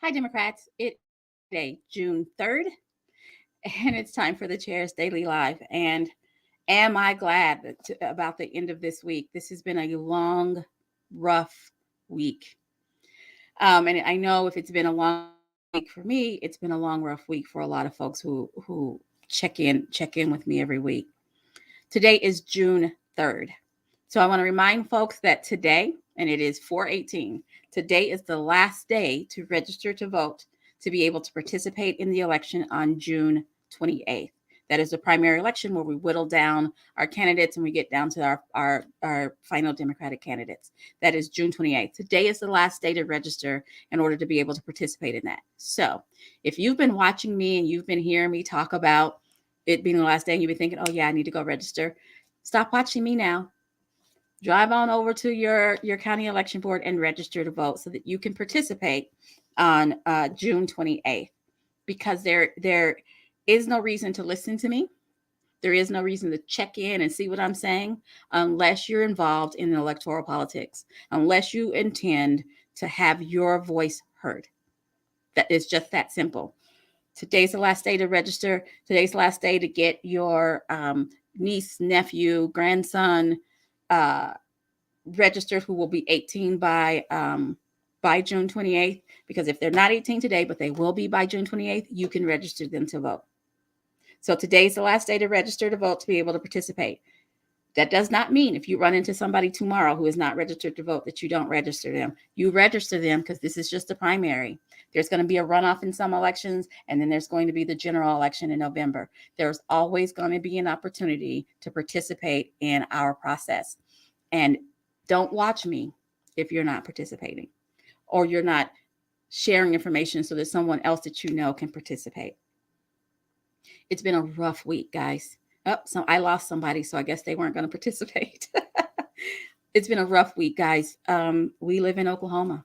Hi, Democrats. It's today, June 3rd, and it's time for the Chair's Daily Live. And am I glad about the end of this week? This has been a long, rough week. And I know if it's been a long week for me, it's been a long, rough week for a lot of folks who check in with me every week. Today is June 3rd. So I want to remind folks that today, and it is 4/18, today is the last day to register to vote to be able to participate in the election on June 28th. That is the primary election where we whittle down our candidates and we get down to our final Democratic candidates. That is June 28th. Today is the last day to register in order to be able to participate in that. So if you've been watching me and you've been hearing me talk about it being the last day and you've been thinking, oh yeah, I need to go register, stop watching me now. Drive on over to your county election board and register to vote so that you can participate on June 28th, because there is no reason to listen to me. There is no reason to check in and see what I'm saying unless you're involved in electoral politics, unless you intend to have your voice heard. That is just that simple. Today's the last day to register. Today's the last day to get your niece, nephew, grandson registered who will be 18 by June 28th. Because if they're not 18 today, but they will be by June 28th, you can register them to vote. So today's the last day to register to vote to be able to participate. That does not mean if you run into somebody tomorrow who is not registered to vote that you don't register them. You register them because this is just a primary. There's going to be a runoff in some elections, and then there's going to be the general election in November. There's always going to be an opportunity to participate in our process. And don't watch me if you're not participating or you're not sharing information so that someone else that you know can participate. It's been a rough week, guys. Oh, so I lost somebody, so I guess they weren't going to participate. It's been a rough week, guys. We live in Oklahoma.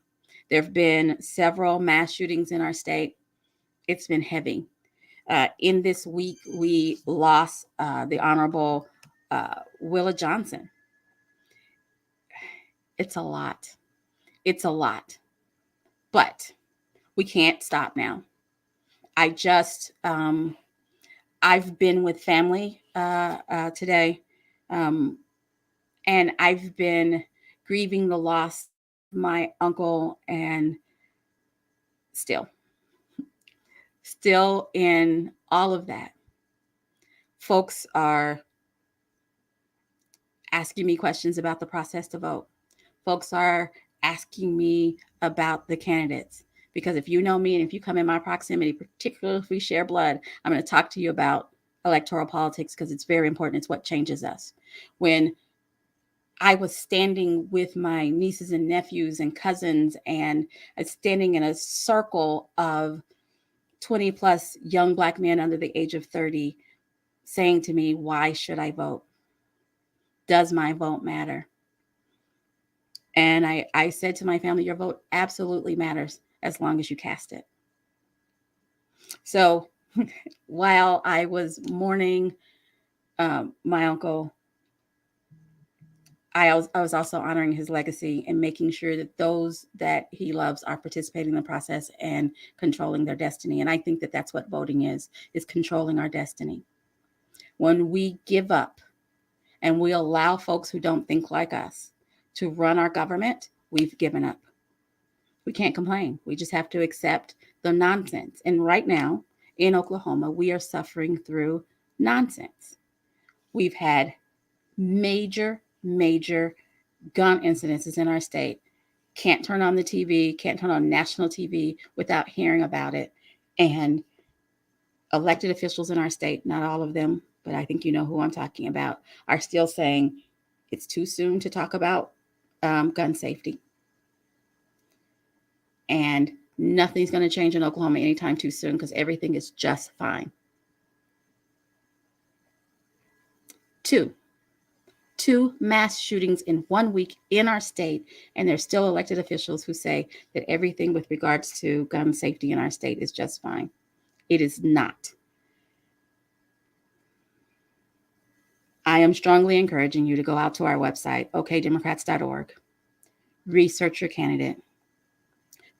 There have been several mass shootings in our state. It's been heavy. In this week, we lost the Honorable Willa Johnson. It's a lot. It's a lot. But we can't stop now. I've been with family today, and I've been grieving the loss of my uncle, and still in all of that, folks are asking me questions about the process to vote. Folks are asking me about the candidates. Because if you know me and if you come in my proximity, particularly if we share blood, I'm going to talk to you about electoral politics because it's very important. It's what changes us. When I was standing with my nieces and nephews and cousins and standing in a circle of 20 plus young Black men under the age of 30 saying to me, why should I vote? Does my vote matter? And I said to my family, your vote absolutely matters as long as you cast it. So while I was mourning my uncle, I was also honoring his legacy and making sure that those that he loves are participating in the process and controlling their destiny. And I think that that's what voting is controlling our destiny. When we give up and we allow folks who don't think like us to run our government, we've given up. We can't complain. We just have to accept the nonsense. And right now in Oklahoma, we are suffering through nonsense. We've had major gun incidences in our state. Can't turn on the TV, can't turn on national TV without hearing about it. And elected officials in our state, not all of them, but I think you know who I'm talking about, are still saying it's too soon to talk about gun safety. And nothing's going to change in Oklahoma anytime too soon because everything is just fine. Two mass shootings in 1 week in our state, and there's still elected officials who say that everything with regards to gun safety in our state is just fine. It is not. I am strongly encouraging you to go out to our website, okdemocrats.org, research your candidate,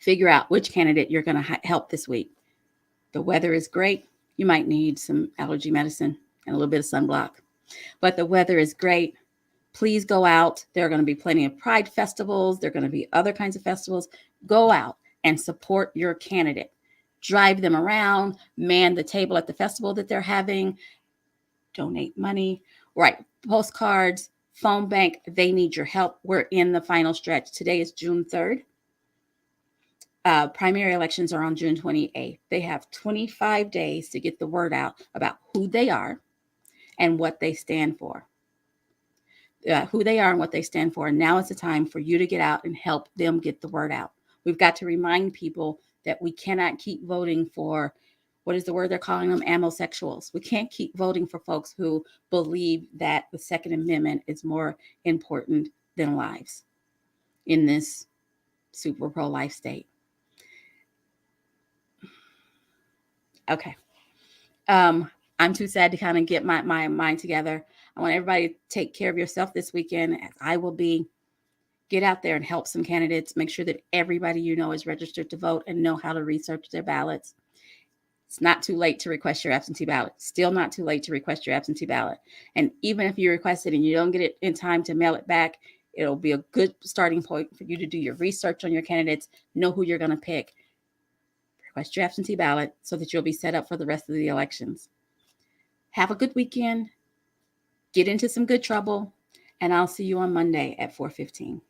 Figure out which candidate you're going to help this week. The weather is great. You might need some allergy medicine and a little bit of sunblock, but the weather is great. Please go out. There are going to be plenty of pride festivals. There are going to be other kinds of festivals. Go out and support your candidate. Drive them around, man the table at the festival that they're having, donate money, write postcards, phone bank. They need your help. We're in the final stretch. Today is June 3rd. Primary elections are on June 28th. They have 25 days to get the word out about who they are and what they stand for. Who they are and what they stand for. And now is the time for you to get out and help them get the word out. We've got to remind people that we cannot keep voting for, what is the word they're calling them? Amosexuals. We can't keep voting for folks who believe that the Second Amendment is more important than lives in this super pro-life state. Okay. I'm too sad to kind of get my mind together. I want everybody to take care of yourself this weekend, as I will be. Get out there and help some candidates. Make sure that everybody you know is registered to vote and know how to research their ballots. It's not too late to request your absentee ballot. Still not too late to request your absentee ballot. And even if you request it and you don't get it in time to mail it back, it'll be a good starting point for you to do your research on your candidates, know who you're going to pick. Request your absentee ballot so that you'll be set up for the rest of the elections. Have a good weekend. Get into some good trouble. And I'll see you on Monday at 4:15.